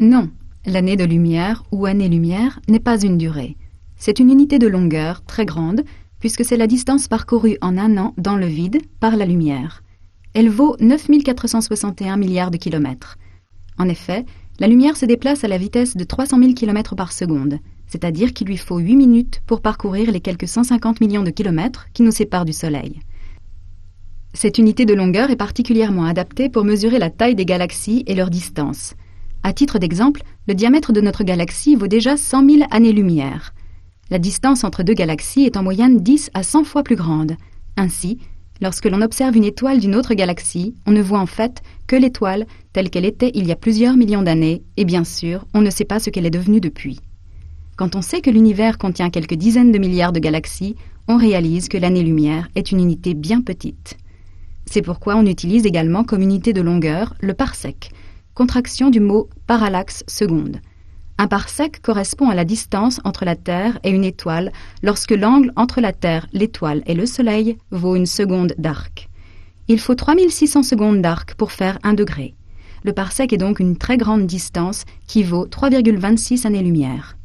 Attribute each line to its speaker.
Speaker 1: Non, l'année de lumière ou année-lumière n'est pas une durée. C'est une unité de longueur très grande, puisque c'est la distance parcourue en un an dans le vide par la lumière. Elle vaut 9 461 milliards de kilomètres. En effet, la lumière se déplace à la vitesse de 300 000 km par seconde, c'est-à-dire qu'il lui faut 8 minutes pour parcourir les quelques 150 millions de kilomètres qui nous séparent du Soleil. Cette unité de longueur est particulièrement adaptée pour mesurer la taille des galaxies et leur distance. À titre d'exemple, le diamètre de notre galaxie vaut déjà 100 000 années-lumière. La distance entre deux galaxies est en moyenne 10 à 100 fois plus grande. Ainsi, lorsque l'on observe une étoile d'une autre galaxie, on ne voit en fait que l'étoile telle qu'elle était il y a plusieurs millions d'années, et bien sûr, on ne sait pas ce qu'elle est devenue depuis. Quand on sait que l'univers contient quelques dizaines de milliards de galaxies, on réalise que l'année-lumière est une unité bien petite. C'est pourquoi on utilise également comme unité de longueur le parsec, contraction du mot parallaxe seconde. Un parsec correspond à la distance entre la Terre et une étoile lorsque l'angle entre la Terre, l'étoile et le Soleil vaut une seconde d'arc. Il faut 3600 secondes d'arc pour faire 1 degré. Le parsec est donc une très grande distance qui vaut 3,26 années-lumière.